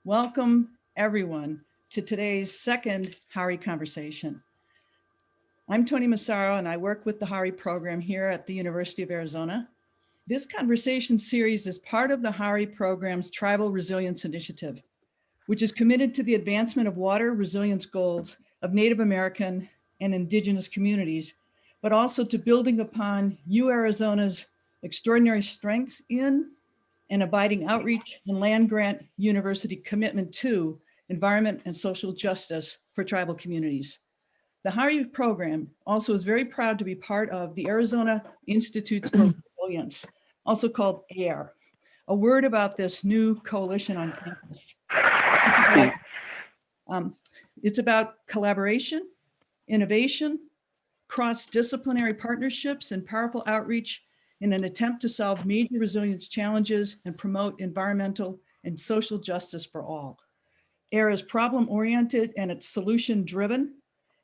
Welcome, everyone, to today's second Haury conversation. I'm Toni Massaro, and I work with the Haury program here at the University of Arizona. This conversation series is part of the Haury program's Tribal Resilience Initiative, which is committed to the advancement of water resilience goals of Native American and Indigenous communities, but also to building upon Arizona's extraordinary strengths in and abiding outreach and land-grant university commitment to environment and social justice for tribal communities. The Haury program also is very proud to be part of the Arizona Institutes for Resilience, also called AIR. A word about this new coalition on campus. It's about collaboration, innovation, cross-disciplinary partnerships, and powerful outreach in an attempt to solve major resilience challenges and promote environmental and social justice for all. AIR is problem-oriented and it's solution-driven,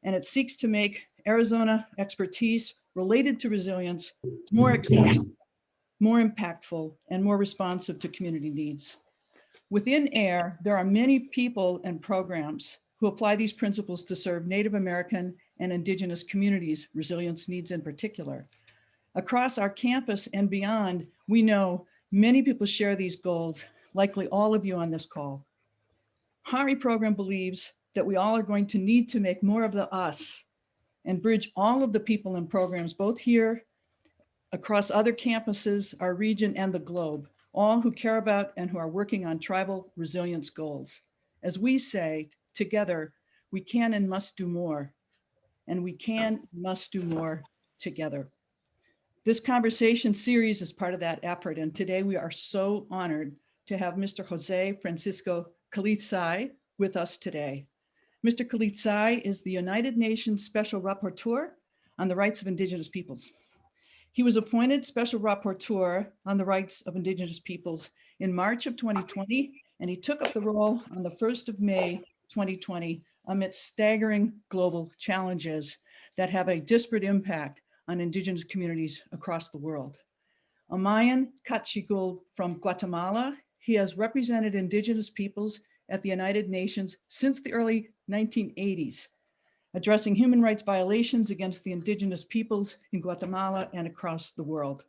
and it seeks to make Arizona expertise related to resilience more accessible, more impactful, and more responsive to community needs. Within AIR, there are many people and programs who apply these principles to serve Native American and Indigenous communities' resilience needs in particular. Across our campus and beyond, we know many people share these goals, likely all of you on this call. Haury program believes that we all are going to need to make more of the us and bridge all of the people and programs, both here, across other campuses, our region, and the globe, all who care about and who are working on tribal resilience goals. As we say, together, we can and must do more, and we can and must do more together. This conversation series is part of that effort, and today we are so honored to have Mr. José Francisco Calí Tzay with us today. Mr. Calí Tzay is the United Nations Special Rapporteur on the Rights of Indigenous Peoples. He was appointed Special Rapporteur on the Rights of Indigenous Peoples in March of 2020, and he took up the role on the 1st of May 2020 amidst staggering global challenges that have a disparate impact on Indigenous communities across the world. A Mayan Kachigul from Guatemala, he has represented Indigenous peoples at the United Nations since the early 1980s, addressing human rights violations against the Indigenous peoples in Guatemala and across the world.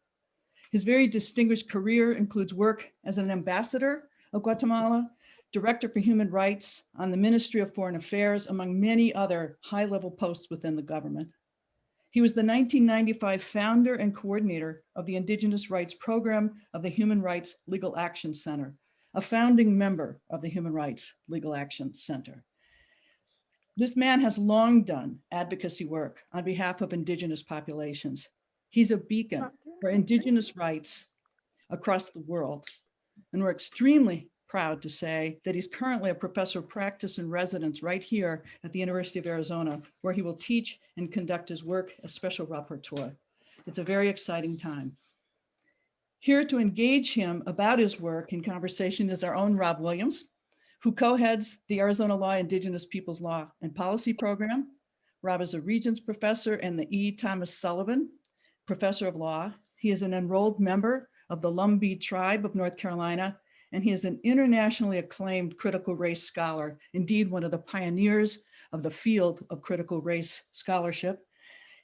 His very distinguished career includes work as an ambassador of Guatemala, Director for Human Rights on the Ministry of Foreign Affairs, among many other high-level posts within the government. He was the 1995 founder and coordinator of the Indigenous Rights Program of the Human Rights Legal Action Center, a founding member of the Human Rights Legal Action Center. This man has long done advocacy work on behalf of Indigenous populations. He's a beacon for Indigenous rights across the world. And we're extremely proud to say that he's currently a professor of practice and residence right here at the University of Arizona, where he will teach and conduct his work as special rapporteur. It's a very exciting time. Here to engage him about his work in conversation is our own Rob Williams, who co-heads the Arizona Law Indigenous Peoples Law and Policy Program. Rob is a Regents professor and the E. Thomas Sullivan Professor of Law. He is an enrolled member of the Lumbee Tribe of North Carolina, and he is an internationally acclaimed critical race scholar, indeed one of the pioneers of the field of critical race scholarship.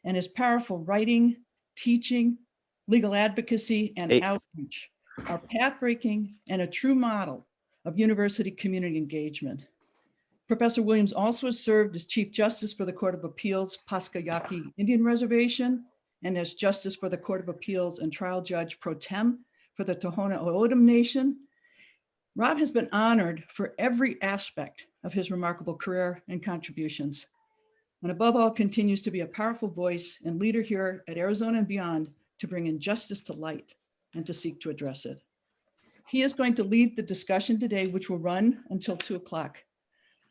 And his powerful writing, teaching, legal advocacy, and outreach are pathbreaking and a true model of university community engagement. Professor Williams also has served as Chief Justice for the Court of Appeals, Pascua Yaqui Indian Reservation, and as Justice for the Court of Appeals and Trial Judge Pro Tem for the Tohono O'odham Nation. Rob has been honored for every aspect of his remarkable career and contributions, and above all continues to be a powerful voice and leader here at Arizona and beyond to bring injustice to light and to seek to address it. He is going to lead the discussion today, which will run until 2 o'clock.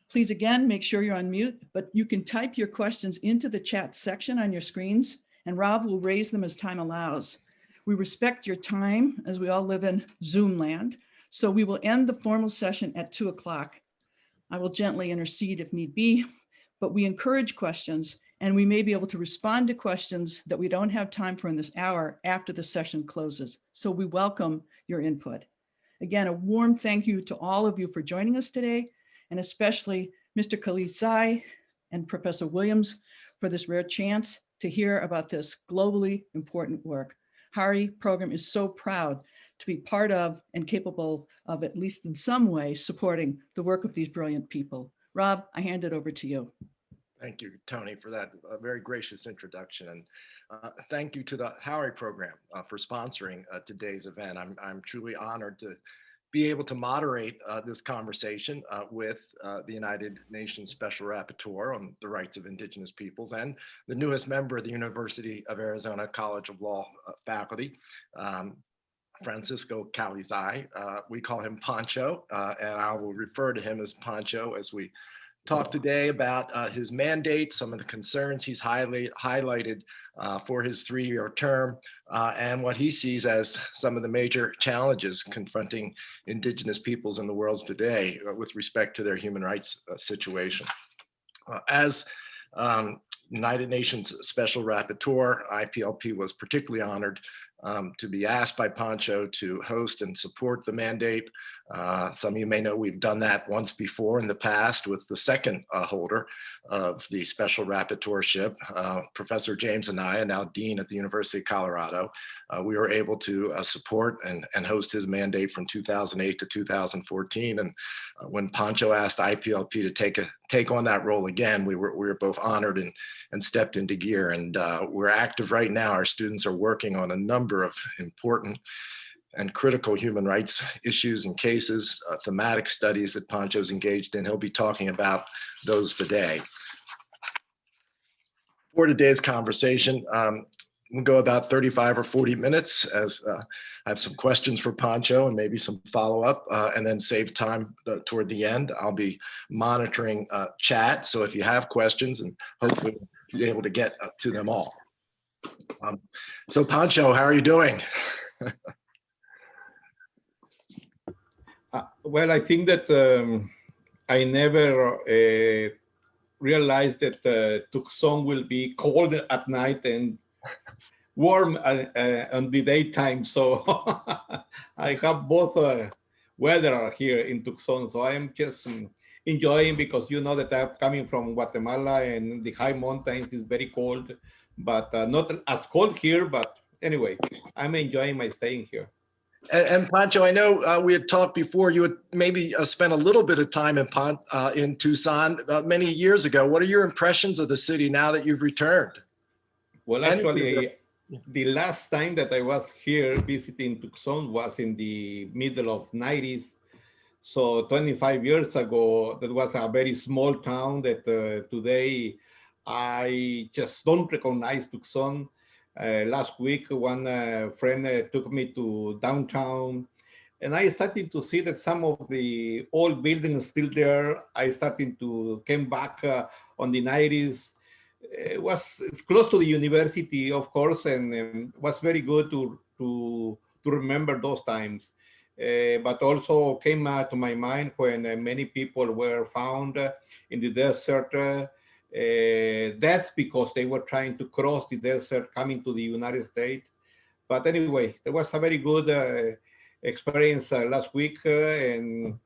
Please again, make sure you're on mute, but you can type your questions into the chat section on your screens, and Rob will raise them as time allows. We respect your time as we all live in Zoom land, so we will end the formal session at 2 o'clock. I will gently intercede if need be, but we encourage questions, and we may be able to respond to questions that we don't have time for in this hour after the session closes. So we welcome your input. Again, a warm thank you to all of you for joining us today, and especially Mr. Calí Tzay and Professor Williams for this rare chance to hear about this globally important work. Haury program is so proud to be part of and capable of, at least in some way, supporting the work of these brilliant people. Rob, I hand it over to you. Thank you, Toni, for that very gracious introduction. And thank you to the Haury program for sponsoring today's event. I'm truly honored to be able to moderate this conversation with the United Nations Special Rapporteur on the rights of Indigenous peoples and the newest member of the University of Arizona College of Law faculty, Francisco Calí Tzay. We call him Pancho, and I will refer to him as Pancho as we talk today about his mandate, some of the concerns he's highlighted for his 3-year term, and what he sees as some of the major challenges confronting Indigenous peoples in the world today with respect to their human rights situation. As United Nations Special Rapporteur, IPLP was particularly honored to be asked by Pancho to host and support the mandate. Some of you may know we've done that once before in the past with the second holder of the Special Rapporteurship, Professor James Anaya, now Dean at the University of Colorado. We were able to support and host his mandate from 2008 to 2014. And when Pancho asked IPLP to take on that role again, we were both honored and stepped into gear. And we're active right now. Our students are working on a number of important and critical human rights issues and cases, thematic studies that Pancho's engaged in. He'll be talking about those today. For today's conversation, we'll go about 35 or 40 minutes as I have some questions for Pancho and maybe some follow-up, and then save time toward the end. I'll be monitoring chat, so if you have questions, and hopefully be able to get to them all. So Pancho, how are you doing? Well, I think that I never realized that Tucson will be cold at night and warm on the daytime. So I have both weather here in Tucson. So I am just enjoying, because you know that I'm coming from Guatemala and the high mountains is very cold, but not as cold here. But anyway, I'm enjoying my staying here. And Pancho, I know we had talked before. You had maybe spent a little bit of time in Tucson many years ago. What are your impressions of the city now that you've returned? Well, actually, the last time that I was here visiting Tucson was in the middle of 90s. So 25 years ago, that was a very small town that today I just don't recognize Tucson. Last week, one friend took me to downtown, and I started to see that some of the old buildings still there. I started to came back on the 90s. It was close to the university, of course, and was very good to remember those times. But also came to my mind when many people were found in the desert. That's because they were trying to cross the desert coming to the United States. But anyway, there was a very good experience last week, and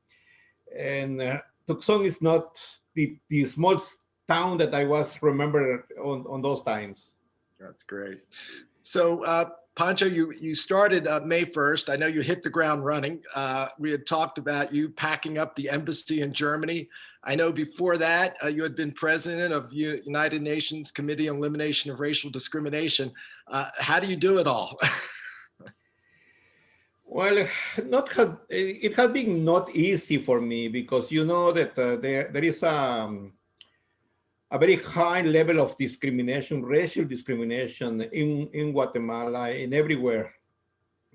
Tucson is not the small town that I was remembered on those times. That's great. So Pancho, you started May 1st. I know you hit the ground running. We had talked about you packing up the embassy in Germany. I know before that, you had been president of United Nations Committee on Elimination of Racial Discrimination. How do you do it all? Well, it has been not easy for me, because you know that there is a very high level of discrimination, racial discrimination in Guatemala and everywhere.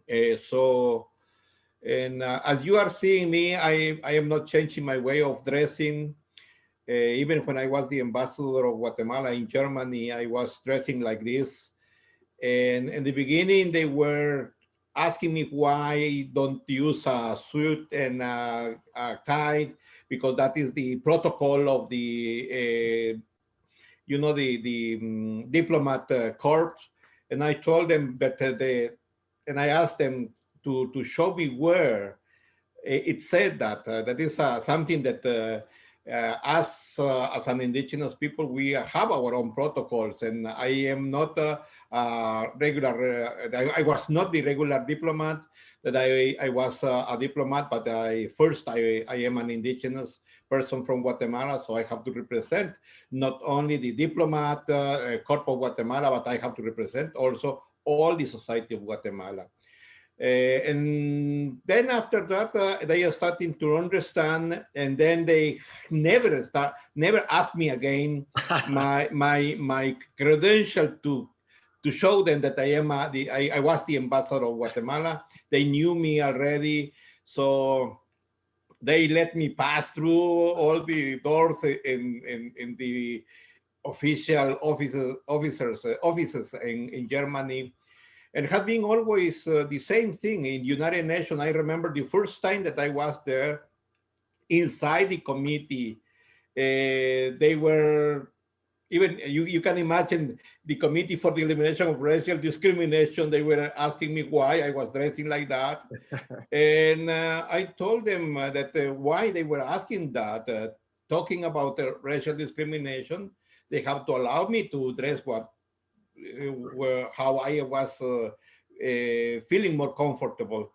As you are seeing me, I am not changing my way of dressing. Even when I was the ambassador of Guatemala in Germany, I was dressing like this. And in the beginning, they were asking me why I don't use a suit and a tie, because that is the protocol of the, the diplomat corps. And I told them that and I asked them to show me where it said that that is something that us as an indigenous people, we have our own protocols, and I am not regular. I was not the regular diplomat. That I was a diplomat, but first I am an indigenous person from Guatemala, so I have to represent not only the diplomat corp of Guatemala, but I have to represent also all the society of Guatemala. And then after that, they are starting to understand, and then they never ask me again my credential to show them that I am I was the ambassador of Guatemala. They knew me already, so they let me pass through all the doors in the official offices in Germany. And it has been always the same thing in United Nations. I remember the first time that I was there inside the committee, they were, even you can imagine the Committee for the Elimination of Racial Discrimination, they were asking me why I was dressing like that. And I told them that why they were asking that, talking about racial discrimination, they have to allow me to dress how I was feeling more comfortable.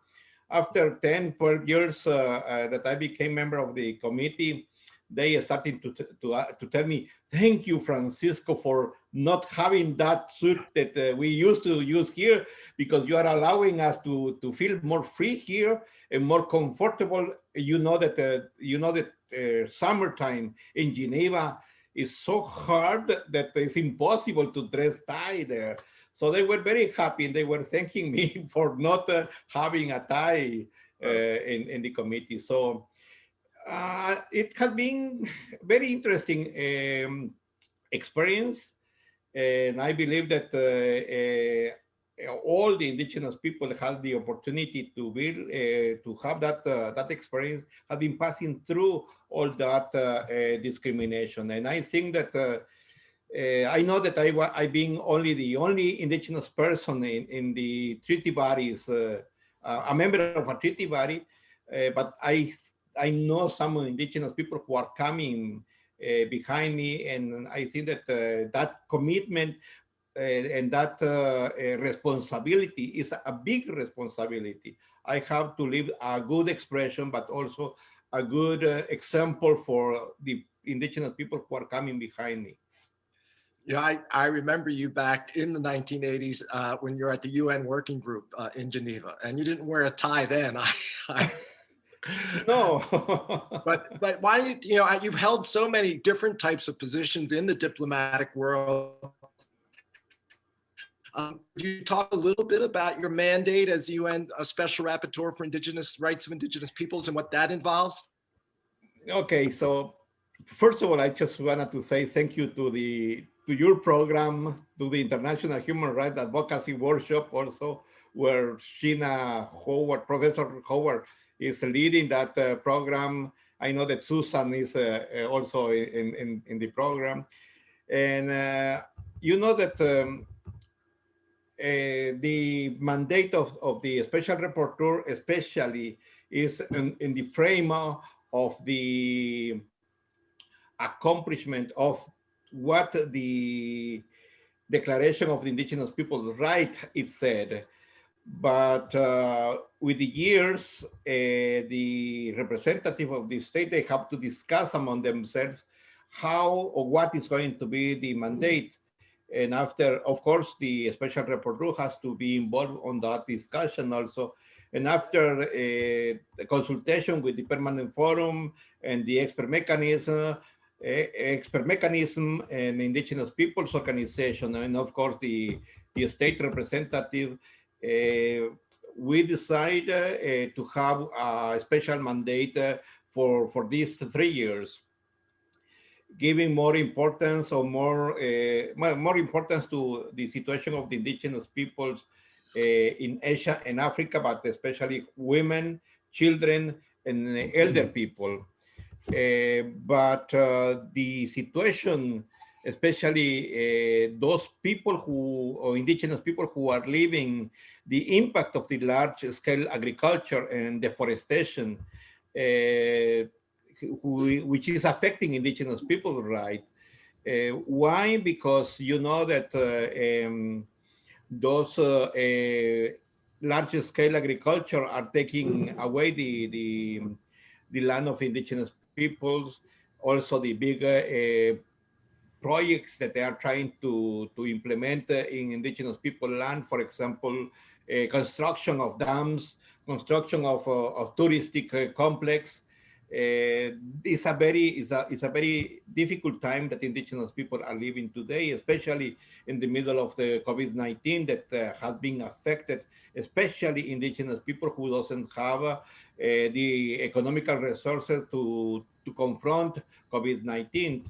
After 10, 12 years that I became member of the committee, they started to tell me, thank you, Francisco, for not having that suit that we used to use here, because you are allowing us to feel more free here and more comfortable. You know that summertime in Geneva is so hard that it's impossible to dress tie there. So they were very happy, and they were thanking me for not having a tie in the committee. So it has been very interesting experience, and I believe that all the indigenous people have the opportunity to be to have that experience, have been passing through all that discrimination. And I think that I know that I've been the only indigenous person in the treaty bodies, a member of a treaty body, but I know some indigenous people who are coming behind me, and I think that that commitment and that responsibility is a big responsibility. I have to leave a good expression, but also a good example for the indigenous people who are coming behind me. Yeah, I remember you back in the 1980s when you're at the UN working group in Geneva, and you didn't wear a tie then. No. but why do you you've held so many different types of positions in the diplomatic world. Could you talk a little bit about your mandate as UN Special Rapporteur for Indigenous Rights of Indigenous Peoples and what that involves? Okay, so first of all, I just wanted to say thank you to your program, to the International Human Rights Advocacy Workshop also, where Sheena Howard, Professor Howard, is leading that program. I know that Susan is also in the program. And you know that the mandate of the Special Rapporteur especially is in the frame of the accomplishment of what the Declaration of the Indigenous Peoples' Rights is said. But with the years, the representative of the state, they have to discuss among themselves how or what is going to be the mandate. And after, of course, the Special Rapporteur has to be involved on that discussion also. And after the consultation with the Permanent Forum and the expert mechanism and Indigenous Peoples Organization, and of course the state representative, we decide to have a special mandate for these 3 years, giving more importance or more importance to the situation of the indigenous peoples in Asia and Africa, but especially women, children, and elder people. But the situation especially those people or indigenous people who are living the impact of the large-scale agriculture and deforestation, which is affecting indigenous people, right? Why? Because you know that those large-scale agriculture are taking away the land of indigenous peoples, also the big projects that they are trying to implement in indigenous people land, for example, construction of dams, construction of touristic complex. It's a very difficult time that indigenous people are living today, especially in the middle of the COVID-19 that has been affected, especially indigenous people who doesn't have the economical resources to confront COVID-19.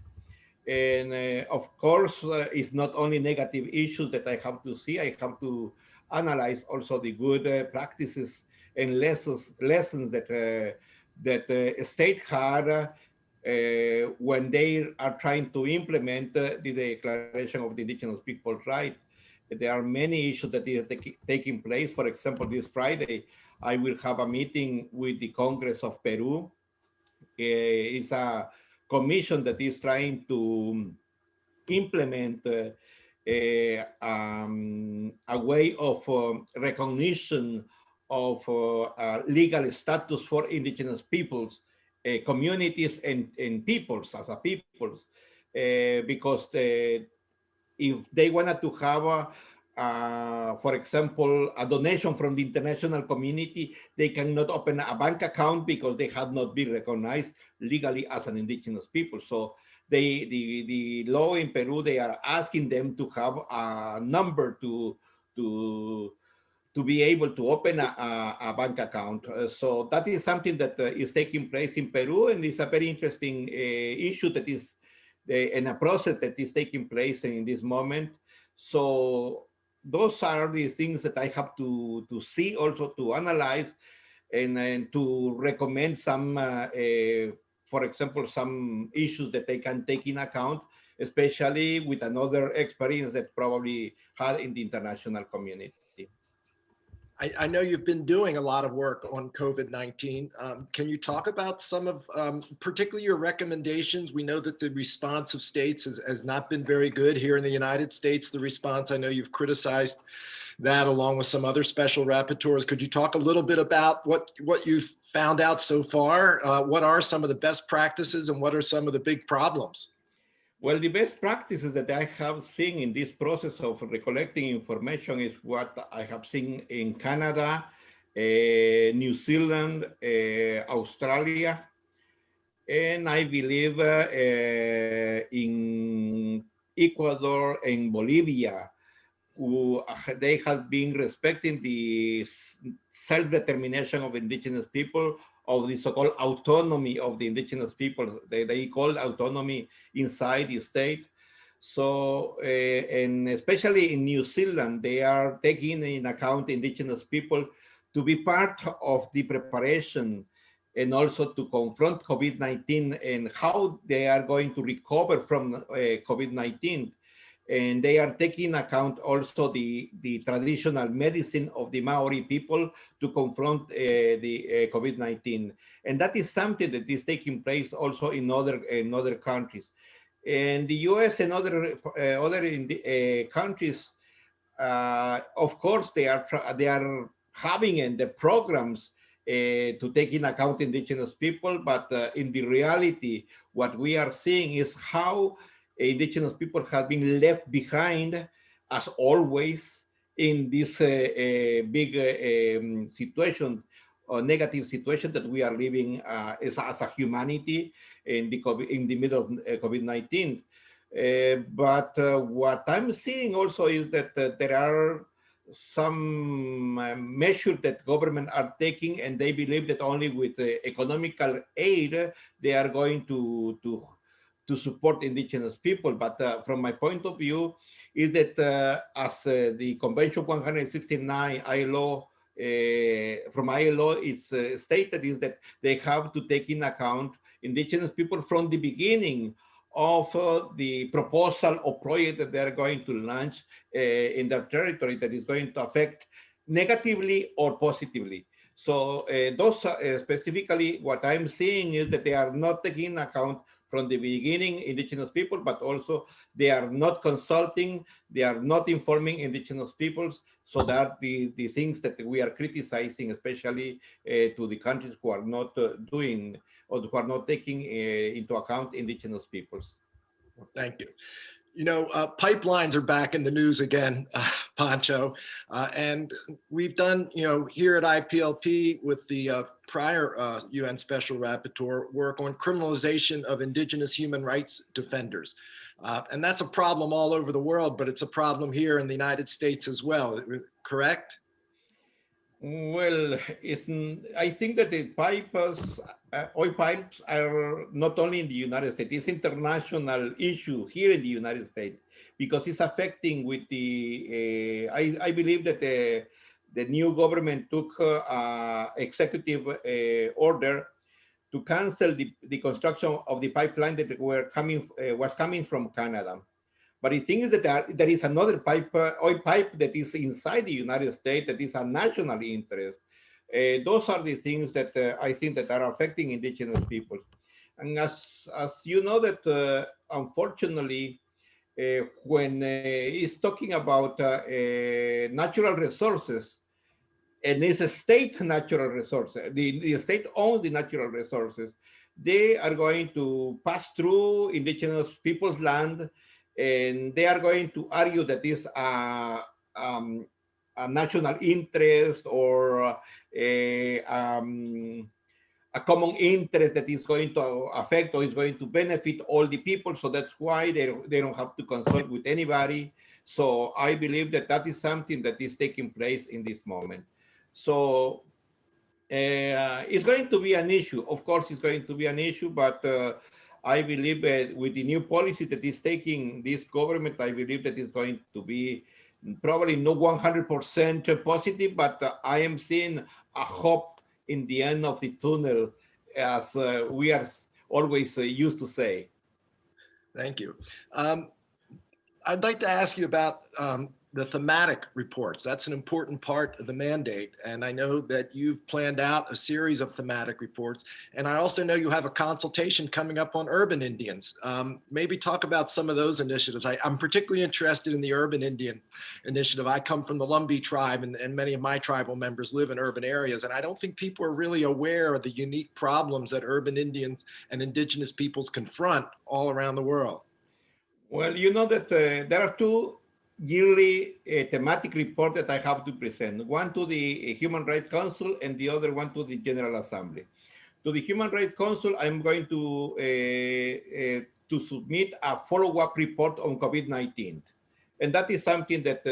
And of course, it's not only negative issues that I have to see, I have to analyze also the good practices and lessons that state had when they are trying to implement the Declaration of the Indigenous Peoples' Right. There are many issues that are taking place. For example, this Friday, I will have a meeting with the Congress of Peru. It's a commission that is trying to implement a way of recognition of legal status for indigenous peoples, communities, and peoples as a peoples, because if they wanted to have for example, a donation from the international community, they cannot open a bank account because they have not been recognized legally as an indigenous people. So the law in Peru, they are asking them to have a number to be able to open a bank account. So that is something that is taking place in Peru, and it's a very interesting issue that is in a process that is taking place in this moment. So those are the things that I have to see, also to analyze, and to recommend some, for example, some issues that they can take in account, especially with another experience that probably had in the international community. I know you've been doing a lot of work on COVID-19. Can you talk about some of, particularly your recommendations? We know that the response of states has not been very good here in the United States. The response, I know you've criticized that along with some other special rapporteurs. Could you talk a little bit about what you've found out so far? What are some of the best practices and what are some of the big problems? Well, the best practices that I have seen in this process of recollecting information is what I have seen in Canada, New Zealand, Australia, and I believe in Ecuador and Bolivia, who they have been respecting the self-determination of indigenous people, of the so-called autonomy of the indigenous people. They call autonomy inside the state. So, and especially in New Zealand, they are taking in account indigenous people to be part of the preparation and also to confront COVID-19 and how they are going to recover from COVID-19. And they are taking account also the traditional medicine of the Maori people to confront the COVID-19. And that is something that is taking place also in other countries. And the US and other countries, of course, they are having in the programs to take in account indigenous people, but in the reality, what we are seeing is how indigenous people have been left behind, as always, in this big situation, or negative situation that we are living as a humanity in the middle of COVID-19. But what I'm seeing also is that there are some measures that government are taking, and they believe that only with economical aid they are going to support indigenous people. But from my point of view, is that as the Convention 169 ILO, from ILO, it's stated is that they have to take in account indigenous people from the beginning of the proposal or project that they're going to launch in their territory that is going to affect negatively or positively. So those specifically, what I'm seeing is that they are not taking into account from the beginning indigenous people, but also they are not consulting, they are not informing indigenous peoples. So that the things that we are criticizing, especially to the countries who are not doing or who are not taking into account indigenous peoples. Thank you. You know, pipelines are back in the news again, Pancho, and we've done, you know, here at IPLP with the prior UN Special Rapporteur work on criminalization of indigenous human rights defenders. And that's a problem all over the world, but it's a problem here in the United States as well, correct? Well, I think that the oil pipes are not only in the United States, it's international issue here in the United States because it's affecting with the, I believe that the new government took executive order to cancel the construction of the pipeline that was coming from Canada. But the thing is that there is another oil pipe that is inside the United States that is a national interest. Those are the things that I think that are affecting indigenous people. And as you know that unfortunately, when it's talking about natural resources, and it's a state natural resources, the state owns the natural resources, they are going to pass through indigenous people's land, and they are going to argue that is a national interest or a common interest that is going to affect or is going to benefit all the people. So that's why they don't have to consult with anybody. So I believe that that is something that is taking place in this moment. So it's going to be an issue. Of course, it's going to be an issue, but I believe that with the new policy that is taking this government, I believe that it's going to be probably not 100% positive, but I am seeing a hope in the end of the tunnel, as we are always used to say. Thank you. I'd like to ask you about the thematic reports. That's an important part of the mandate. And I know that you've planned out a series of thematic reports. And I also know you have a consultation coming up on urban Indians. Maybe talk about some of those initiatives. I'm particularly interested in the urban Indian initiative. I come from the Lumbee tribe, and many of my tribal members live in urban areas. And I don't think people are really aware of the unique problems that urban Indians and indigenous peoples confront all around the world. Well, you know that there are two yearly thematic reports that I have to present, one to the Human Rights Council and the other one to the General Assembly. To the Human Rights Council, I'm going to submit a follow-up report on COVID-19. And that is something that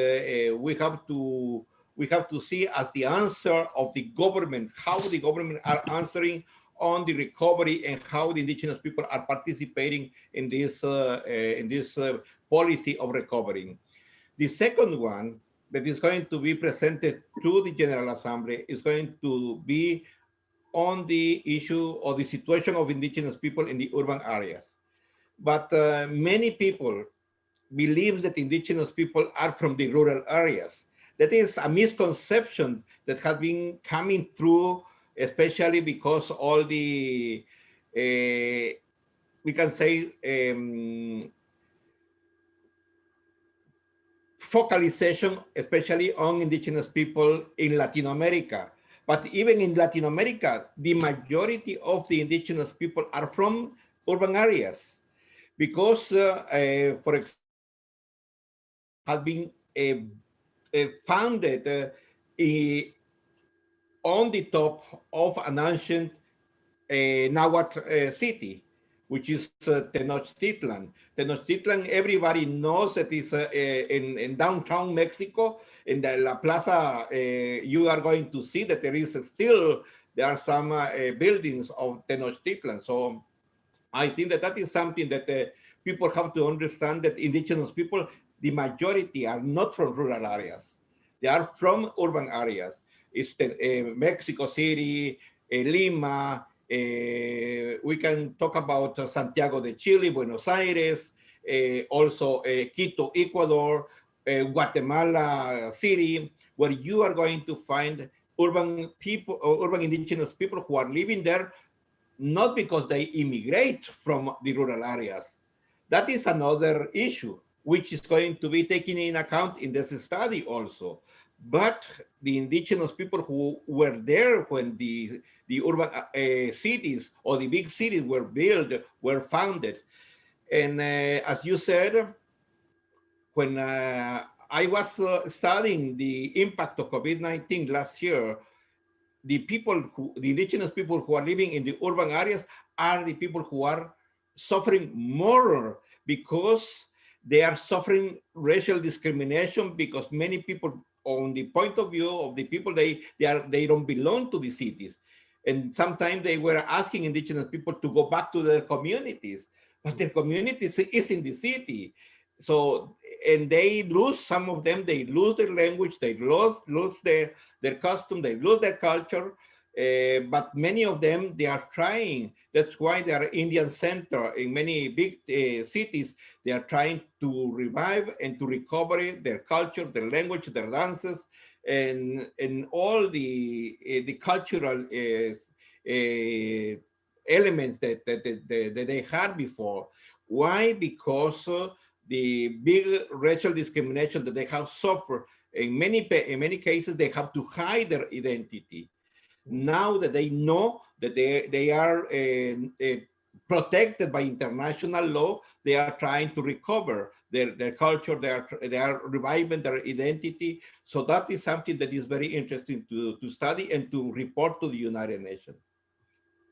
we have to see as the answer of the government, how the government are answering on the recovery and how the indigenous people are participating in this policy of recovering. The second one that is going to be presented to the General Assembly is going to be on the issue or the situation of indigenous people in the urban areas. But many people believe that indigenous people are from the rural areas. That is a misconception that has been coming through, especially because all the, we can say, focalization, especially on indigenous people in Latin America. But even in Latin America, the majority of the indigenous people are from urban areas because, for example, has been founded on the top of an ancient Nahuatl city, which is Tenochtitlan. Tenochtitlan, everybody knows that is in downtown Mexico. In the La Plaza, you are going to see that there are some buildings of Tenochtitlan. So I think that that is something that people have to understand, that indigenous people, the majority are not from rural areas. They are from urban areas. It's Mexico City, Lima, We can talk about Santiago de Chile, Buenos Aires, also Quito, Ecuador, Guatemala City, where you are going to find urban people, or urban indigenous people who are living there, not because they immigrate from the rural areas. That is another issue, which is going to be taken in account in this study also. But the indigenous people who were there when the urban cities or the big cities were built, were founded. And as you said, when I was studying the impact of COVID-19 last year, the indigenous people who are living in the urban areas are the people who are suffering more, because they are suffering racial discrimination, because many people, on the point of view of the people, they don't belong to the cities. And sometimes they were asking indigenous people to go back to their communities, but their communities is in the city. So, and they lose, some of them, they lose their language, they lose their custom, they lose their culture, but many of them, they are trying. That's why they are Indian center in many big cities. They are trying to revive and to recover their culture, their language, their dances, and all the cultural elements that they had before. Why? Because the big racial discrimination that they have suffered, in many cases, they have to hide their identity. Now that they know that they are protected by international law, they are trying to recover their culture, they are reviving their identity. So that is something that is very interesting to study and to report to the United Nations.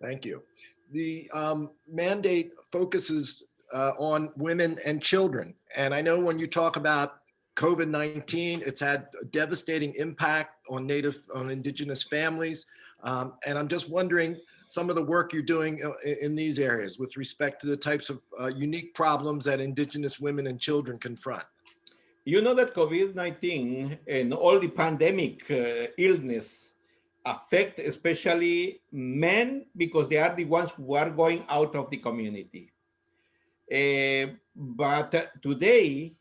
Thank you. The mandate focuses on women and children. And I know when you talk about COVID-19, it's had a devastating impact on indigenous families. And I'm just wondering some of the work you're doing in these areas with respect to the types of unique problems that indigenous women and children confront. You know that COVID-19 and all the pandemic illness affect especially men, because they are the ones who are going out of the community. But today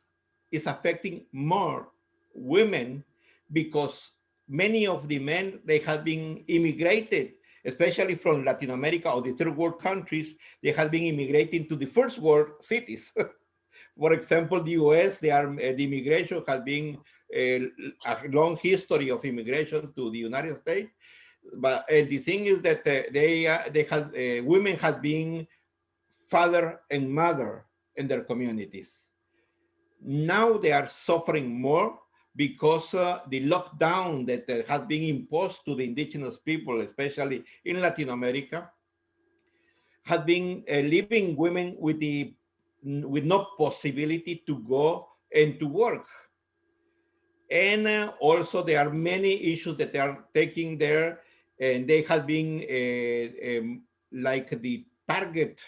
is affecting more women, because many of the men, they have been immigrated, especially from Latin America or the third world countries. They have been immigrating to the first world cities. For example, the US, the immigration has been a long history of immigration to the United States. But the thing is that women have been father and mother in their communities. Now they are suffering more because the lockdown that has been imposed to the indigenous people, especially in Latin America, has been leaving women with no possibility to go and to work. And also there are many issues that they are taking there, and they have been like the target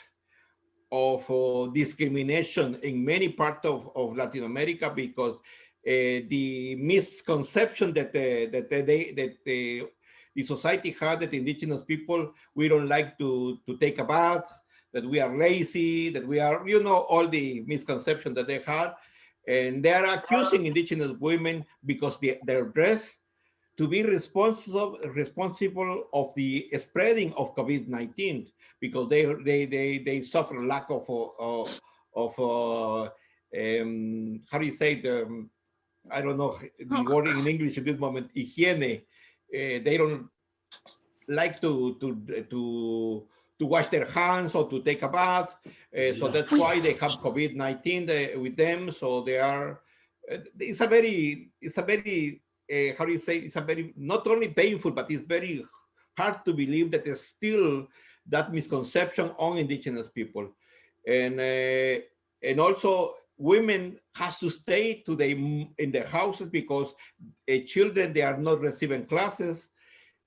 of discrimination in many parts of Latin America, because the misconception that the society had, that indigenous people, we don't like to take a bath, that we are lazy, that we are, all the misconceptions that they had. And they are accusing indigenous women because their dress to be responsible of the spreading of COVID-19, because they suffer lack of how do you say it? I don't know the word in English at this moment. Hygiene. They don't like to wash their hands or to take a bath. So that's why they have COVID-19 with them. So they are. It's a very how do you say? It's a very, not only painful, but it's very hard to believe that there's still that misconception on indigenous people, and also women has to stay in their houses because children, they are not receiving classes.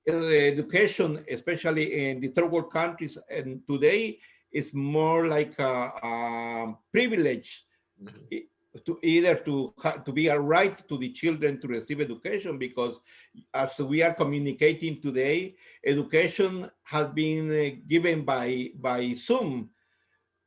Education, especially in the third world countries, and today is more like a privilege. to either to be a right to the children to receive education, because as we are communicating today, education has been given by Zoom.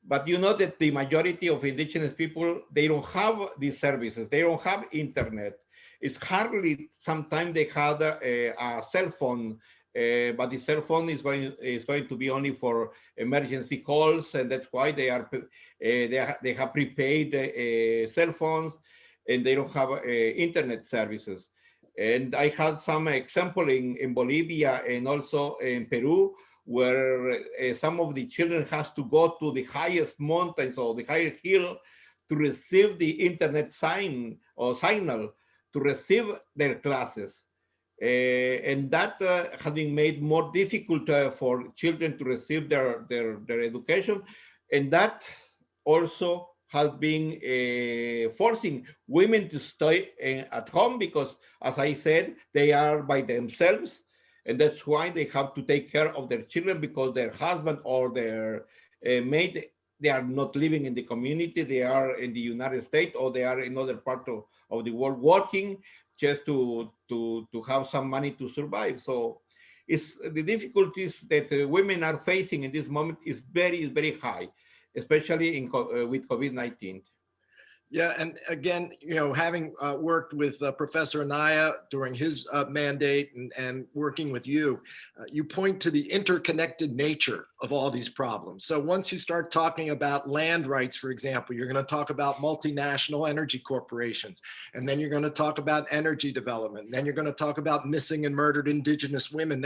But you know that the majority of indigenous people, they don't have these services. They don't have internet. It's hardly sometimes they have a cell phone, but the cell phone is going to be only for emergency calls, and that's why they have prepaid cell phones, and they don't have internet services. And I had some example in Bolivia and also in Peru, where some of the children has to go to the highest mountains or the highest hill to receive the internet signal to receive their classes. And that has been made more difficult for children to receive their education. And that also has been forcing women to stay at home because, as I said, they are by themselves. And that's why they have to take care of their children, because their husband or their mate, they are not living in the community. They are in the United States, or they are in other part of the world working just to have some money to survive. So it's the difficulties that women are facing in this moment is very high, especially with COVID-19. Yeah, and again, having worked with Professor Anaya during his mandate and working with you, you point to the interconnected nature of all these problems. So once you start talking about land rights, for example, you're going to talk about multinational energy corporations, and then you're going to talk about energy development, and then you're going to talk about missing and murdered indigenous women.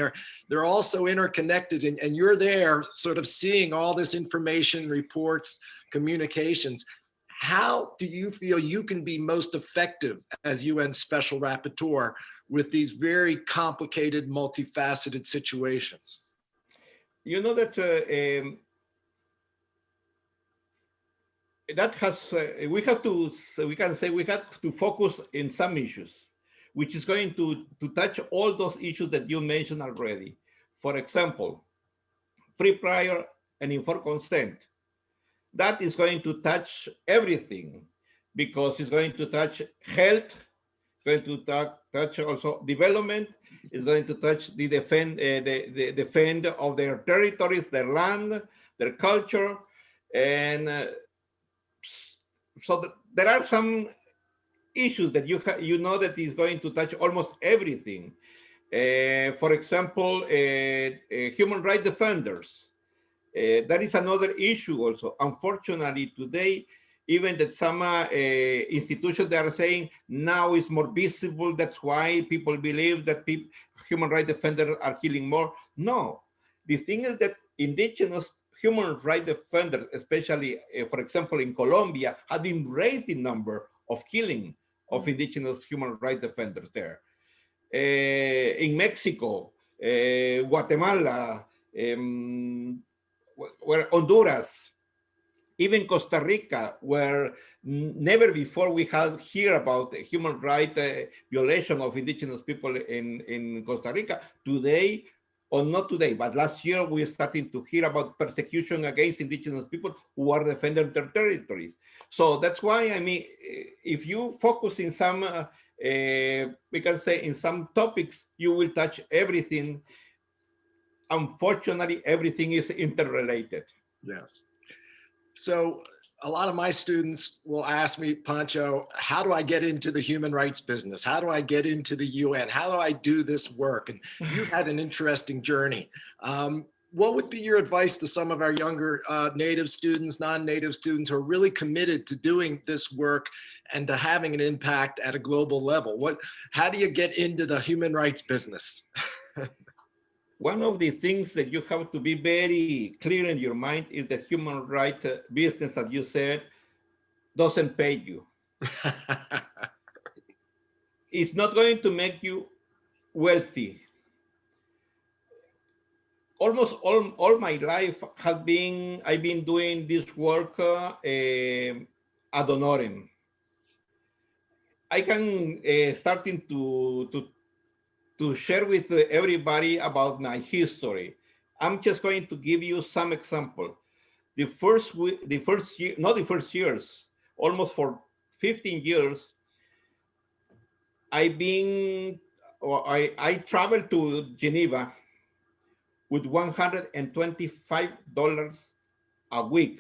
They're also interconnected, and you're there sort of seeing all this information, reports, communications. How do you feel you can be most effective as UN Special Rapporteur with these very complicated, multifaceted situations? You know that that has we have to focus in some issues, which is going to touch all those issues that you mentioned already. For example, free, prior, and informed consent. That is going to touch everything, because it's going to touch health, going to touch also development, it's going to touch the defend of their territories, their land, their culture, and so there are some issues that you know that is going to touch almost everything. For example, human rights defenders. That is another issue also. Unfortunately, today, even that some institutions that are saying now is more visible, that's why people believe that human rights defenders are killing more. No, the thing is that indigenous human rights defenders, especially, for example, in Colombia, have been raised in number of killing of indigenous human rights defenders there. In Mexico, Guatemala, where Honduras, even Costa Rica, where never before we had heard about human rights violation of indigenous people in Costa Rica. Today, or not today, but last year, we're starting to hear about persecution against indigenous people who are defending their territories. So that's why, I mean, if you focus in some, we can say in some topics, you will touch everything. Unfortunately, everything is interrelated. Yes. So a lot of my students will ask me, Pancho, how do I get into the human rights business? How do I get into the UN? How do I do this work? And you've had an interesting journey. What would be your advice to some of our younger native students, non-native students who are really committed to doing this work and to having an impact at a global level? How do you get into the human rights business? One of the things that you have to be very clear in your mind is that human rights business, as you said, doesn't pay you. It's not going to make you wealthy. Almost all my life I've been doing this work ad honorem. I can starting to share with everybody about my history. I'm just going to give you some example. The first year, not the first years, almost for 15 years, I traveled to Geneva with $125 a week.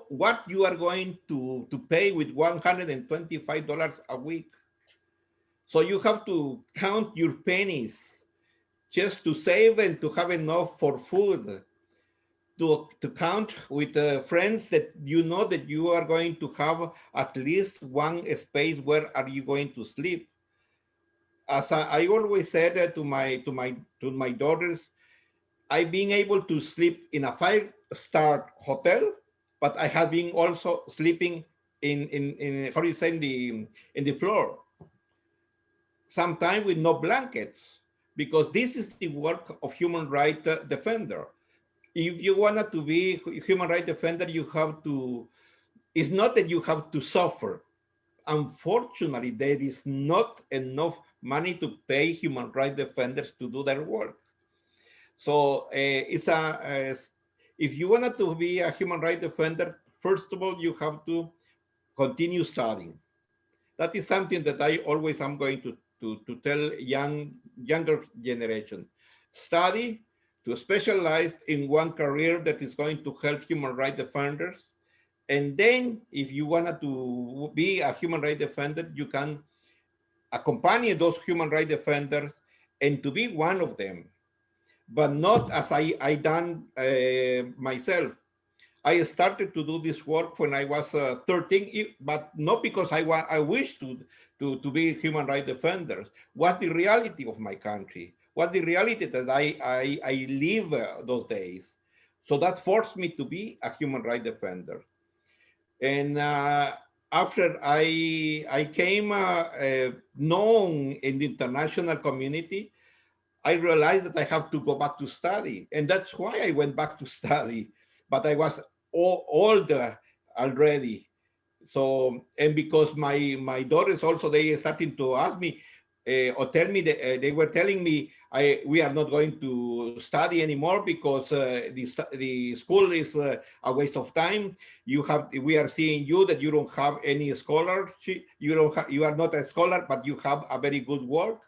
What you are going to pay with $125 a week? So you have to count your pennies just to save and to have enough for food, to count with friends that you know that you are going to have at least one space where are you going to sleep. As I always said to my daughters, I've been able to sleep in a 5-star hotel, but I have been also sleeping in how do you say, in the floor, sometimes with no blankets, because this is the work of human rights defender. If you wanted to be human rights defender, you have to, it's not that you have to suffer. Unfortunately, there is not enough money to pay human rights defenders to do their work. So if you wanted to be a human rights defender, first of all, you have to continue studying. That is something that I always am going to tell younger generation. Study to specialize in one career that is going to help human rights defenders. And then if you wanted to be a human rights defender, you can accompany those human rights defenders and to be one of them, but not as I done myself. I started to do this work when I was 13, but not because I wish to be human rights defenders. What the reality of my country, what the reality that I live those days. So that forced me to be a human rights defender. And after I came known in the international community, I realized that I have to go back to study. And that's why I went back to study. But I was older already. So, and because my daughters also, they started to ask me or tell me that they were telling me, we are not going to study anymore because the school is a waste of time. We are seeing you that you don't have any scholarship. You are not a scholar, but you have a very good work.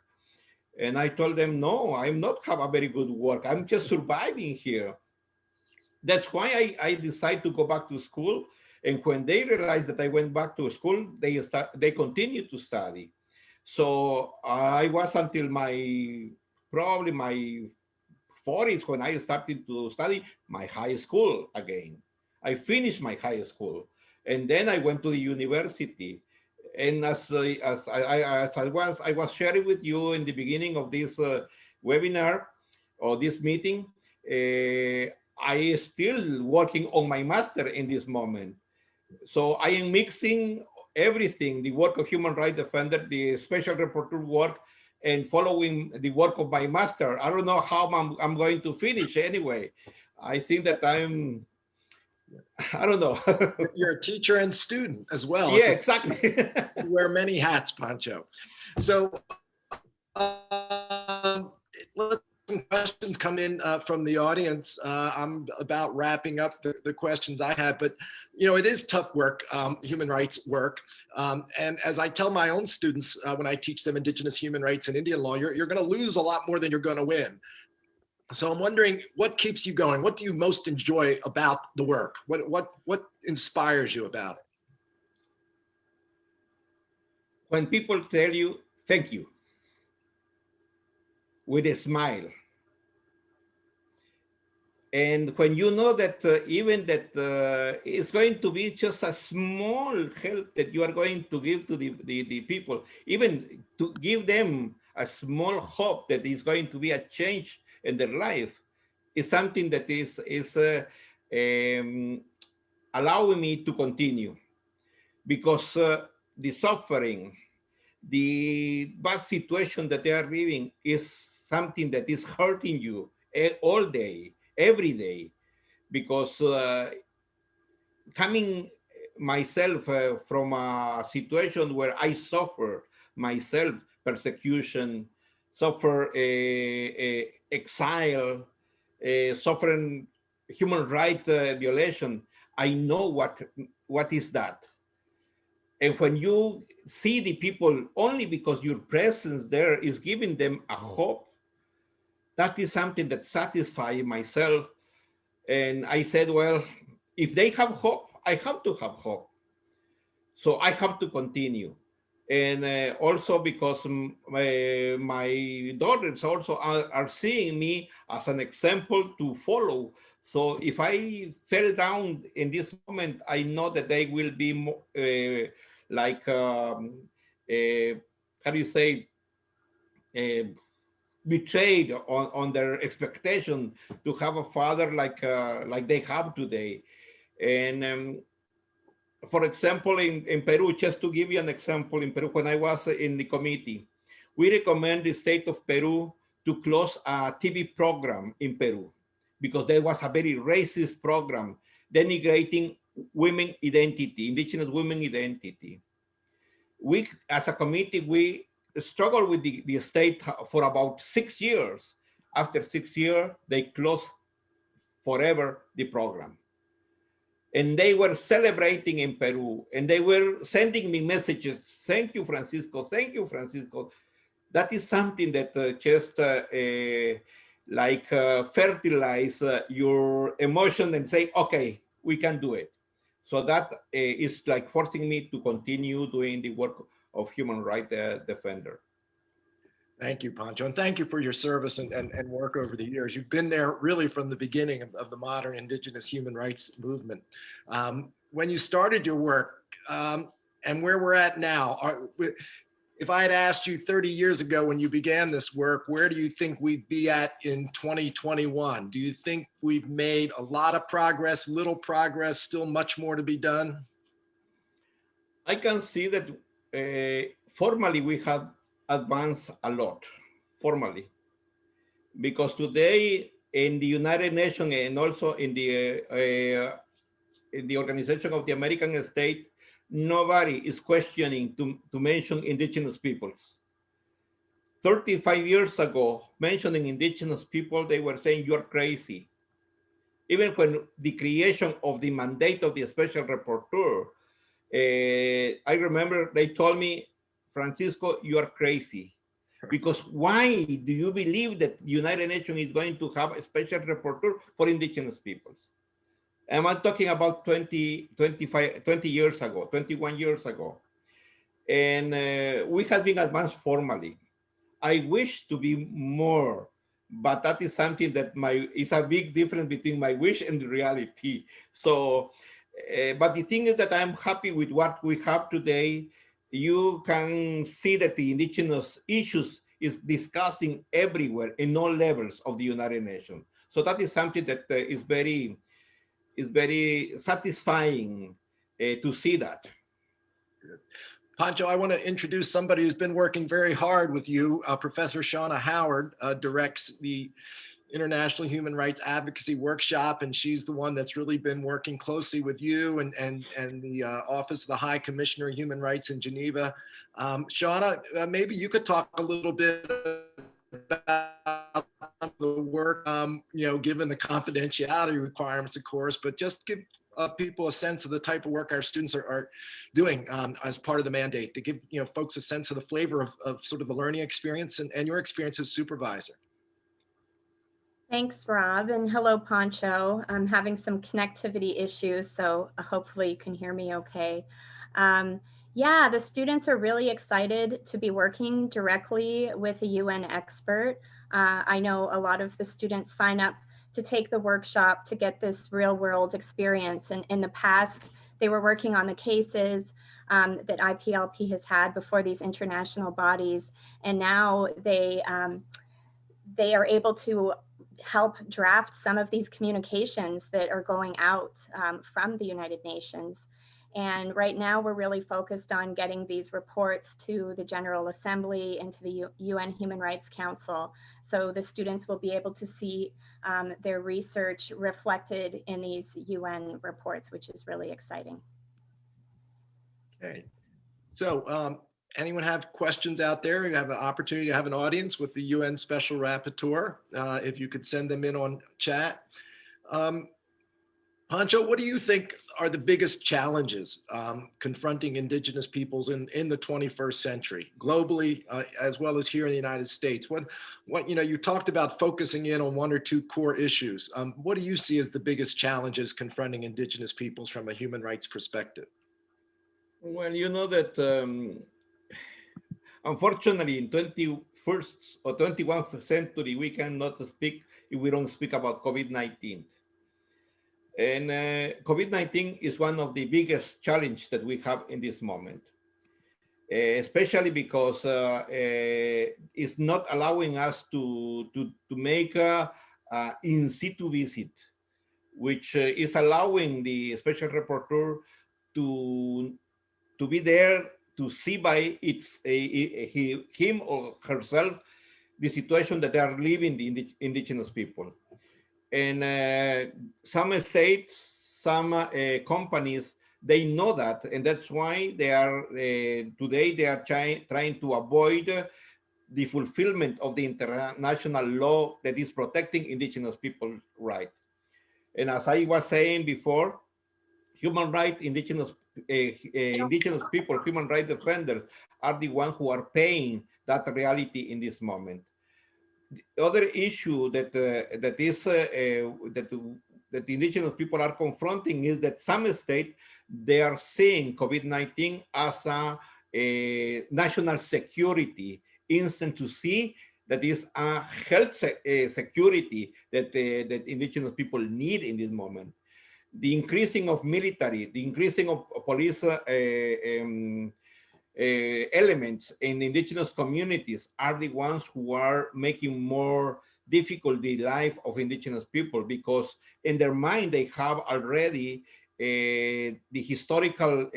And I told them, no, I'm not have a very good work. I'm just surviving here. That's why I decided to go back to school. And when they realized that I went back to school, they continued to study. So I was until probably my 40s when I started to study my high school again. I finished my high school. And then I went to the university. And as I was sharing with you in the beginning of this webinar or this meeting, I still working on my master in this moment. So I am mixing everything, the work of human rights defender, the special rapporteur work, and following the work of my master. I don't know how I'm going to finish anyway. I think that I don't know. You're a teacher and student as well. Yeah, exactly. You wear many hats, Pancho. So let's some questions come in from the audience. I'm about wrapping up the questions I had, but it is tough work, human rights work. And as I tell my own students when I teach them Indigenous human rights and Indian law, you're going to lose a lot more than you're going to win. So I'm wondering, what keeps you going? What do you most enjoy about the work? What inspires you about it? When people tell you, thank you, with a smile. And when you know that even that it's going to be just a small help that you are going to give to the people, even to give them a small hope that is going to be a change in their life, is something that is allowing me to continue. Because the suffering, the bad situation that they are living is something that is hurting you all day, every day. Because coming myself from a situation where I suffer myself persecution, suffer exile, suffering human rights violation, I know what is that. And when you see the people only because your presence there is giving them a hope, that is something that satisfies myself. And I said, well, if they have hope, I have to have hope. So I have to continue. And also because my daughters also are seeing me as an example to follow. So if I fell down in this moment, I know that they will be more, like, how do you say, betrayed on their expectation to have a father like they have today. And for example, in Peru, just to give you an example, in Peru, when I was in the committee, we recommend the state of Peru to close a TV program in Peru because there was a very racist program denigrating women identity, indigenous women identity. We, as a committee, we struggled with the state for about 6 years. After 6 years, they closed forever the program. And they were celebrating in Peru, and they were sending me messages. Thank you, Francisco. Thank you, Francisco. That is something that just fertilize your emotion and say, okay, we can do it. So that is like forcing me to continue doing the work of human rights defender. Thank you, Pancho, and thank you for your service and work over the years. You've been there really from the beginning of the modern indigenous human rights movement. When you started your work and where we're at now, if I had asked you 30 years ago when you began this work, where do you think we'd be at in 2021? Do you think we've made a lot of progress, little progress, still much more to be done? I can see that formally we have advanced a lot, formally, because today in the United Nations and also in the Organization of the American States, nobody is questioning to mention indigenous peoples. 35 years ago, mentioning indigenous people, they were saying you're crazy. Even when the creation of the mandate of the special rapporteur, I remember they told me, Francisco, you are crazy. Because why do you believe that the United Nations is going to have a special rapporteur for indigenous peoples? And I'm talking about 20 years ago, 21 years ago. And we have been advanced formally. I wish to be more, but that is something that is a big difference between my wish and the reality. So, but the thing is that I'm happy with what we have today. You can see that the indigenous issues is discussing everywhere in all levels of the United Nations. So that is something that is very satisfying to see that. Good. Pancho, I want to introduce somebody who's been working very hard with you. Professor Shauna Howard directs the International Human Rights Advocacy Workshop, and she's the one that's really been working closely with you and the Office of the High Commissioner of Human Rights in Geneva. Shauna, maybe you could talk a little bit about the work, given the confidentiality requirements, of course, but just give people a sense of the type of work our students are doing as part of the mandate, to give folks a sense of the flavor of sort of the learning experience and your experience as supervisor. Thanks, Rob, and hello, Pancho. I'm having some connectivity issues, so hopefully you can hear me okay. Yeah, the students are really excited to be working directly with a UN expert. I know a lot of the students sign up to take the workshop to get this real world experience. And in the past, they were working on the cases that IPLP has had before these international bodies. And now they are able to help draft some of these communications that are going out from the United Nations. And right now we're really focused on getting these reports to the General Assembly and to the UN Human Rights Council. So the students will be able to see their research reflected in these UN reports, which is really exciting. Okay, so anyone have questions out there? You have an opportunity to have an audience with the UN Special Rapporteur. If you could send them in on chat. Pancho, what do you think are the biggest challenges confronting Indigenous peoples in the 21st century, globally, as well as here in the United States? You talked about focusing in on one or two core issues. What do you see as the biggest challenges confronting Indigenous peoples from a human rights perspective? Well, you know that unfortunately in 21st or 21st century, we cannot speak if we don't speak about COVID-19. And COVID-19 is one of the biggest challenges that we have in this moment, especially because it's not allowing us to make a in situ visit, which is allowing the special rapporteur to be there to see by him or herself the situation that they are living the indigenous people. And some states, some companies, they know that, and that's why they are today they are trying to avoid the fulfillment of the international law that is protecting indigenous people's rights. And as I was saying before, human rights, indigenous people, human rights defenders are the ones who are paying that reality in this moment. The other issue that that the indigenous people are confronting is that some states, they are seeing COVID-19 as a national security instant to see that is a health security that that indigenous people need in this moment. The increasing of military, the increasing of police elements in indigenous communities are the ones who are making more difficult the life of indigenous people, because in their mind they have already the historical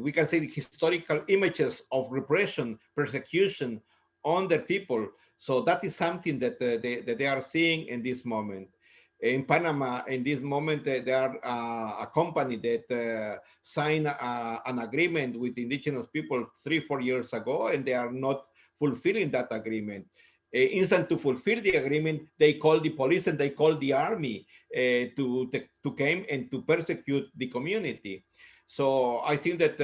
we can say the historical images of repression, persecution on the people. So that is something that that they are seeing in this moment. In Panama, in this moment, there are a company that signed an agreement with indigenous people 3-4 years ago, and they are not fulfilling that agreement. Instant to fulfill the agreement, they call the police and they call the army to come and to persecute the community. So I think that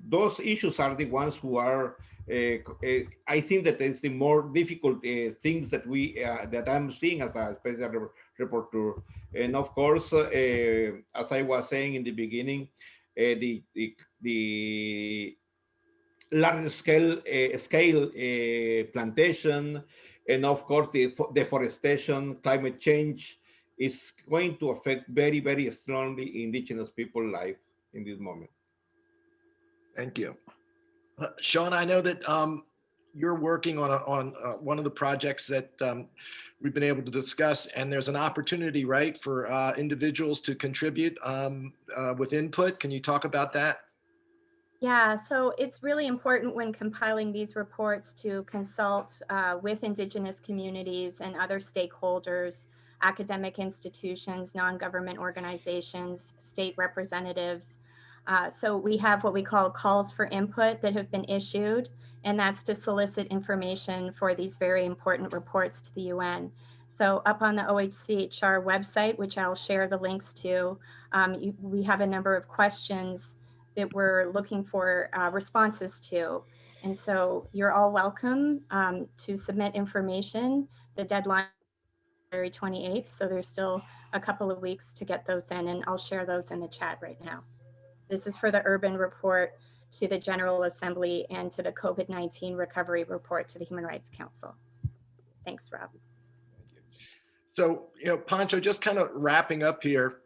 those issues are the ones who are. I think that it's the more difficult things that we that I'm seeing as a special rapporteur. And of course, as I was saying in the beginning, the large scale plantation, and of course the deforestation, climate change is going to affect very, very strongly indigenous people life in this moment. Thank you. Sean, I know that you're working on one of the projects that we've been able to discuss, and there's an opportunity, right, for individuals to contribute with input. Can you talk about that? Yeah, so it's really important when compiling these reports to consult with Indigenous communities and other stakeholders, academic institutions, non-government organizations, state representatives. So we have what we call calls for input that have been issued, and that's to solicit information for these very important reports to the UN. So up on the OHCHR website, which I'll share the links to, we have a number of questions that we're looking for responses to. And so you're all welcome to submit information. The deadline is February 28th, so there's still a couple of weeks to get those in, and I'll share those in the chat right now. This is for the urban report to the General Assembly and to the COVID-19 recovery report to the Human Rights Council. Thanks, Rob. So, Pancho, just kind of wrapping up here,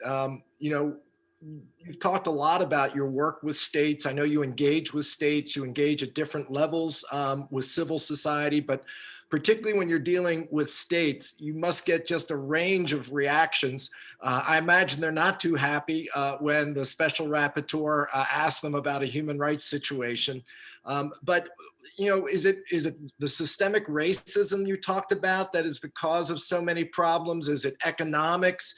you've talked a lot about your work with states. I know you engage with states, you engage at different levels with civil society, but particularly when you're dealing with states, you must get just a range of reactions. I imagine they're not too happy when the special rapporteur asks them about a human rights situation. But is it the systemic racism you talked about that is the cause of so many problems? Is it economics?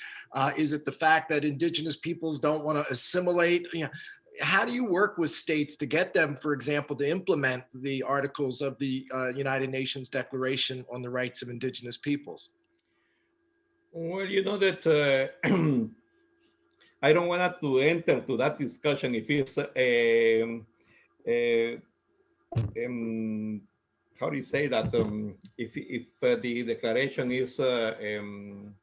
Is it the fact that indigenous peoples don't want to assimilate? How do you work with states to get them, for example, to implement the articles of the United Nations Declaration on the Rights of Indigenous Peoples? Well, you know that I don't want to enter to that discussion if it's uh, how do you say that? If the declaration is, I'm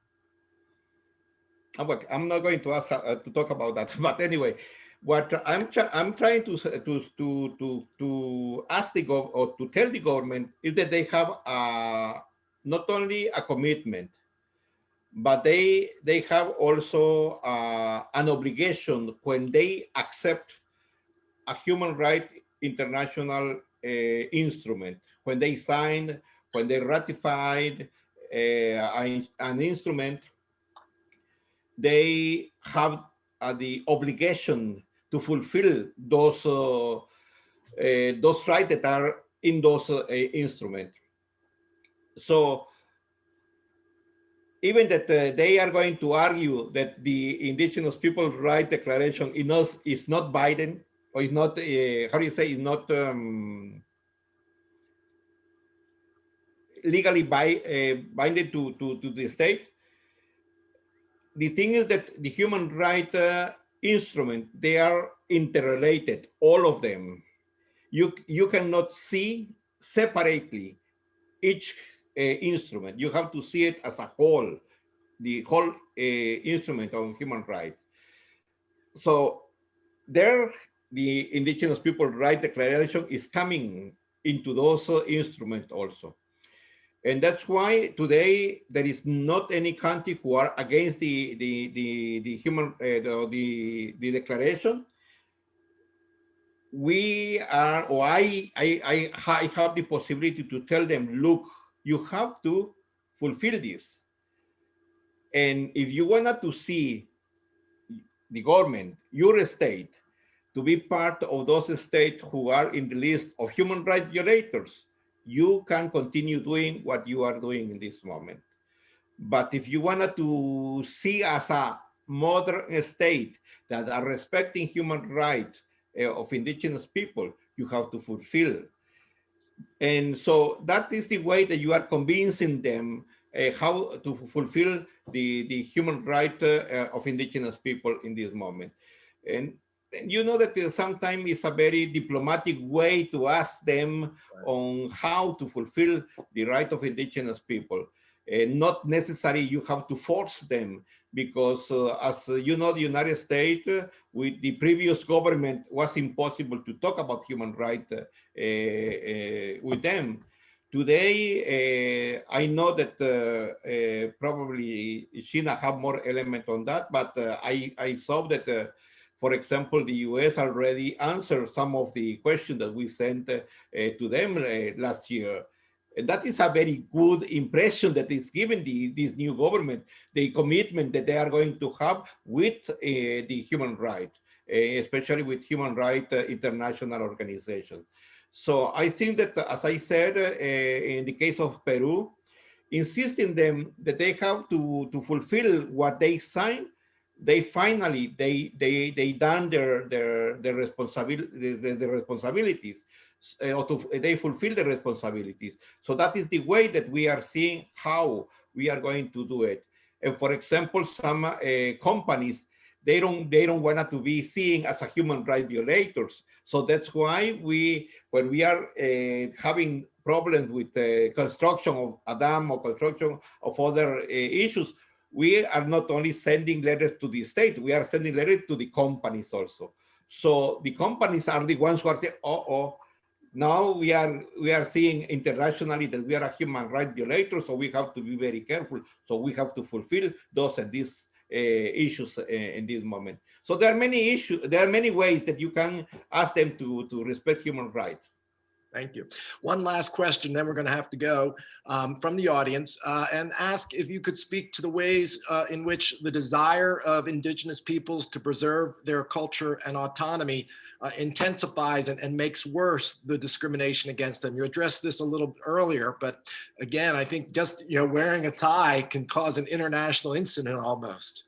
not going to ask to talk about that. But anyway, what I'm trying to ask the or to tell the government is that they have not only a commitment, but they have also an obligation when they accept a human right international instrument, when they sign, when they ratified an instrument, they have the obligation to fulfill those rights that are in those instruments. So even that they are going to argue that the Indigenous Peoples' Right Declaration is not binding, or is not, how do you say, is not legally binding to the state. The thing is that the human right instrument, they are interrelated, all of them. You cannot see separately each instrument. You have to see it as a whole, the whole instrument on human rights. So there, the Indigenous Peoples' Right Declaration is coming into those instruments also. And that's why today there is not any country who are against the human the declaration. We are, or I have the possibility to tell them, look, you have to fulfill this. And if you wanted to see the government, your state, to be part of those states who are in the list of human rights violators, you can continue doing what you are doing in this moment. But if you wanted to see as a modern state that are respecting human rights of indigenous people, you have to fulfill. And so that is the way that you are convincing them how to fulfill the human right of indigenous people in this moment. And you know that sometimes it's a very diplomatic way to ask them on how to fulfill the right of indigenous people. Not necessarily you have to force them, because as you know, the United States with the previous government was impossible to talk about human rights with them. Today, I know that probably China have more element on that, but I saw that for example, the US already answered some of the questions that we sent to them last year. And that is a very good impression that is given this new government, the commitment that they are going to have with the human rights, especially with human rights international organizations. So I think that, as I said, in the case of Peru, insisting them that they have to fulfill what they signed, they finally they done their responsibilities, or they fulfill the responsibilities. So that is the way that we are seeing how we are going to do it. And for example, some companies, they don't want to be seen as a human rights violators. So that's why when we are having problems with construction of a dam or construction of other issues, we are not only sending letters to the state, we are sending letters to the companies also. So the companies are the ones who are saying, now we are seeing internationally that we are a human rights violator, so we have to be very careful. So we have to fulfill those and these issues in this moment. So there are many issues, there are many ways that you can ask them to respect human rights. Thank you. One last question, then we're going to have to go from the audience and ask if you could speak to the ways in which the desire of indigenous peoples to preserve their culture and autonomy intensifies and makes worse the discrimination against them. You addressed this a little earlier, but again, I think just wearing a tie can cause an international incident almost.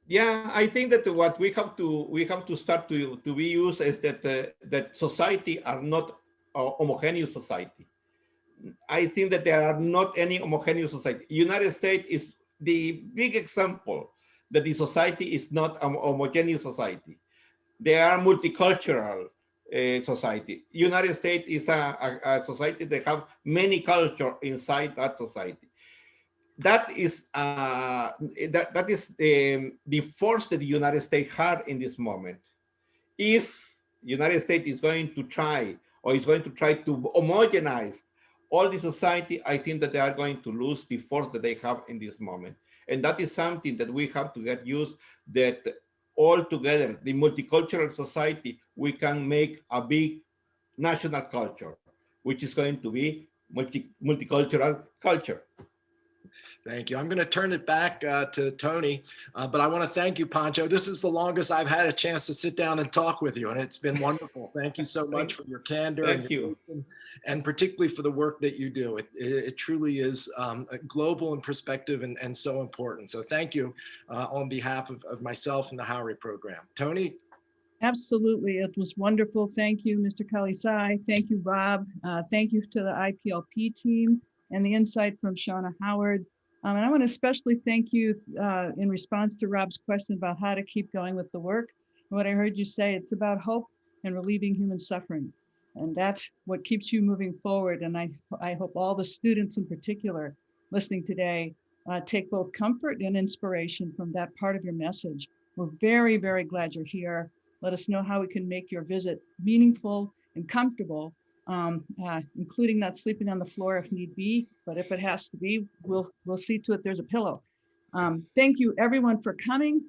Yeah, I think that what we have to start to be used is that that society are not a homogeneous society. I think that there are not any homogeneous society. United States is the big example that the society is not a homogeneous society. They are multicultural society. United States is a society that have many culture inside that society. That is the force that the United States had in this moment. If United States is going to try or is going to try to homogenize all the society, I think that they are going to lose the force that they have in this moment. And that is something that we have to get used, that all together, the multicultural society, we can make a big national culture, which is going to be multicultural culture. Thank you. I'm going to turn it back to Toni, but I want to thank you, Pancho. This is the longest I've had a chance to sit down and talk with you, and it's been wonderful. Thank you so much for your candor and particularly for the work that you do. It truly is global in perspective and so important. So thank you on behalf of myself and the Haury program. Toni? Absolutely. It was wonderful. Thank you, Mr. Calí Tzay. Thank you, Rob. Thank you to the IPLP team and the insight from Shauna Howard. And I want to especially thank you in response to Rob's question about how to keep going with the work. What I heard you say, it's about hope and relieving human suffering. And that's what keeps you moving forward. And I hope all the students in particular listening today take both comfort and inspiration from that part of your message. We're very, very glad you're here. Let us know how we can make your visit meaningful and comfortable, including not sleeping on the floor if need be, but if it has to be, we'll see to it there's a pillow. Thank you everyone for coming.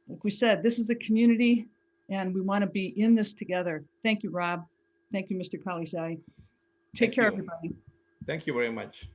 Like we said, this is a community and we want to be in this together. Thank you, Rob. Thank you, Mr. Calí Tzay. Take care, everybody. Thank you very much.